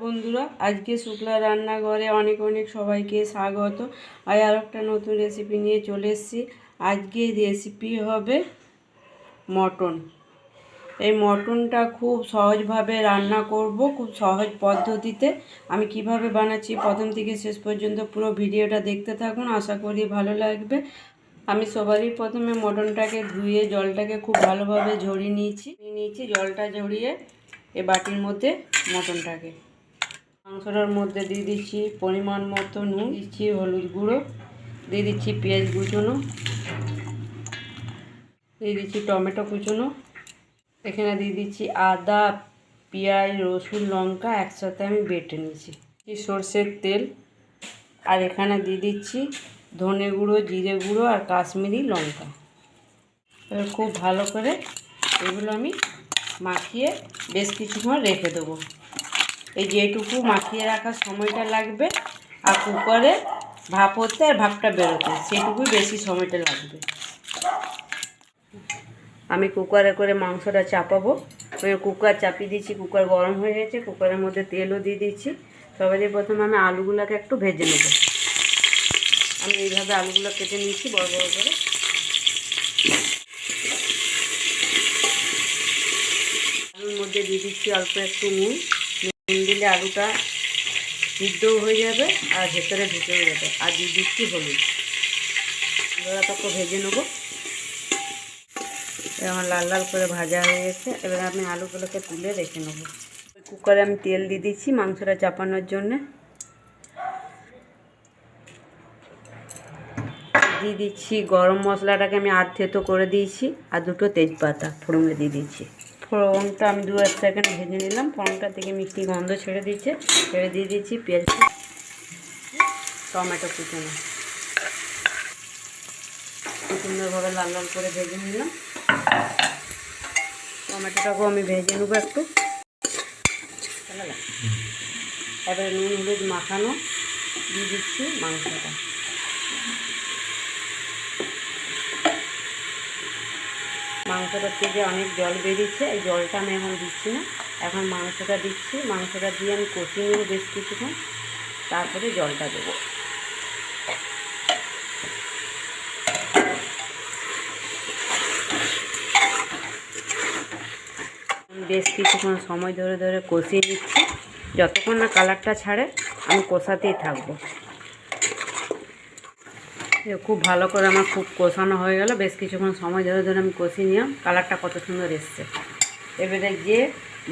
বন্ধুরা, আজকে শুক্লা রান্নাঘরে অনেক অনেক সবাইকে স্বাগত। আর একটা নতুন রেসিপি নিয়ে চলে এসেছি। আজকে রেসিপি হবে মটন। এই মটনটা খুব সহজভাবে রান্না করব, খুব সহজ পদ্ধতিতে। আমি কিভাবে বানাচ্ছি প্রথম থেকে শেষ পর্যন্ত পুরো ভিডিওটা দেখতে থাকুন, আশা করি ভালো লাগবে। আমি সবারই প্রথমে মটনটাকে ধুয়ে জলটাকে খুব ভালোভাবে ঝরিয়ে নিয়েছি। জলটা ঝরিয়ে এ বাটির মধ্যে মটনটাকে মাংসটার মধ্যে দিয়ে দিচ্ছি পরিমাণ মতো নুন, দিচ্ছি হলুদ গুঁড়ো, দিয়ে দিচ্ছি পেঁয়াজ কুচনো, দিয়ে দিচ্ছি টমেটো কুচনো, এখানে দিয়ে দিচ্ছি আদা, পেঁয়াজ, রসুন, লঙ্কা একসাথে আমি বেটে নিয়েছি, সর্ষের তেল, আর এখানে দিয়ে দিচ্ছি ধনে গুঁড়ো, জিরে গুঁড়ো আর কাশ্মীরি লঙ্কা। এবার খুব ভালো করে এগুলো আমি মাখিয়ে বেশ কিছুক্ষণ রেখে দেবো। এই যেটুকু মাখিয়ে রাখার সময়টা লাগবে আর কুকারে ভাপ হতে আর ভাপটা বেরোতে সেটুকুই বেশি সময়টা লাগবে। আমি কুকারে করে মাংসটা চাপাবো। কুকার চাপিয়ে দিচ্ছি, কুকার গরম হয়ে গেছে, কুকারের মধ্যে তেলও দিয়ে দিচ্ছি। সবাই প্রথমে আমি আলুগুলোকে একটু ভেজে নেব। আমি এইভাবে আলুগুলো কেটে নিচ্ছি বড় বড় করে। আলুর মধ্যে দিয়ে দিচ্ছি অল্প একটু নুন। নুন দিলে আলুটা সিদ্ধও হয়ে যাবে আর ভেতরে ঢুকেও যাবে। আর দিয়ে দিচ্ছি হলুদ। আলুটাকে ভেজে নেবো। আমার লাল লাল করে ভাজা হয়ে গেছে। এবার আমি আলুগুলোকে তুলে রেখে নেব। কুকারে আমি তেল দিয়ে দিচ্ছি মাংসটা চাপানোর জন্যে। দিয়ে দিচ্ছি গরম মশলাটাকে আমি আধ থেতো করে দিয়েছি আর দুটো তেজপাতা ফোড়নে দিয়ে দিচ্ছি। ফোড়নটা আমি 2-1 সেকেন্ড ভেজে নিলাম। ফোড়নটা থেকে মিষ্টি গন্ধ ছেড়ে দিয়ে দিচ্ছি পেঁয়াজ, টমেটো কুচনো, সুন্দরভাবে লাল লাল করে ভেজে নিলাম। টমেটোটাকেও আমি ভেজে নেবো একটু। এবারে নুন হলুদ মাখানো দিয়ে দিচ্ছি মাংসটা। মাংসটার থেকে অনেক জল বেরিয়েছে, এই জলটা আমি এখন দিচ্ছি না। এখন মাংসটা দিচ্ছি। মাংসটা দিয়ে আমি কষিয়ে নেব বেশ কিছুক্ষণ, তারপরে জলটা দেবো। বেশ কিছুক্ষণ সময় ধরে ধরে কষিয়ে নিচ্ছি। যতক্ষণ না কালারটা ছাড়ে আমি কষাতেই থাকবো। খুব ভালো করে আমার খুব কষানো হয়ে গেল। বেশ কিছুক্ষণ সময় ধরে ধরে আমি কষিয়ে নিলাম। কালারটা কত সুন্দর এসছে। এবারে যে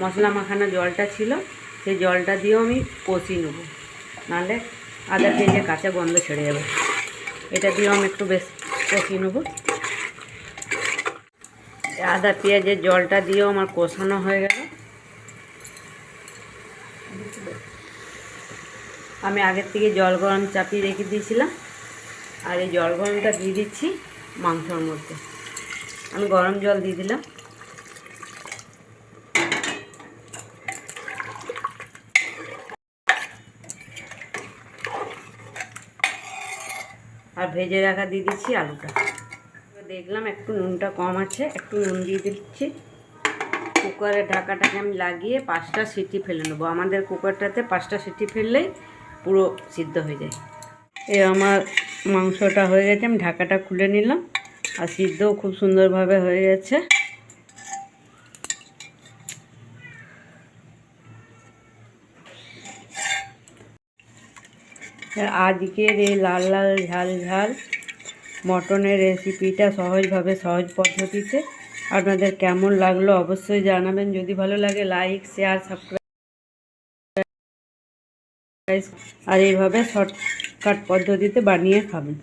মশলা মাখানো জলটা ছিল সেই জলটা দিয়েও আমি কষিয়ে নেব, নাহলে আদা পেঁয়াজের কাঁচা গন্ধ ছেড়ে যাবে। এটা দিয়েও আমি একটু বেশ কষিয়ে নেব। আদা পেঁয়াজের জলটা দিয়েও আমার কষানো হয়ে গেল। আমি আগের থেকে জল গরম চাপিয়ে রেখে দিয়েছিলাম, আর এই জল গরমটা দিয়ে দিচ্ছি মাংসর মধ্যে। আমি গরম জল দিয়ে দিলাম। আর ভেজে রাখা দিয়ে দিচ্ছি আলুটা। দেখলাম একটু নুনটা কম আছে, একটু নুন দিয়ে দিচ্ছি। কুকারের ঢাকাটাকে আমি লাগিয়ে 5টা সিটি ফেলে নেবো। আমাদের কুকারটাতে 5টা সিটি ফেললেই পুরো সিদ্ধ হয়ে যায়। আমার মাংসটা হয়ে গেছে, আমি ঢাকাটা খুলে নিলাম। আর সিদ্ধও খুব সুন্দরভাবে হয়ে গেছে। আজকের এই লাল লাল ঝাল ঝাল মটনের রেসিপিটা সহজভাবে সহজ পদ্ধতিতে আপনাদের কেমন লাগলো অবশ্যই জানাবেন। যদি ভালো লাগে লাইক, শেয়ার, সাবস্ক্রাইব। আর এইভাবে শর্টকাট পদ্ধতিতে বানিয়ে খাবেন।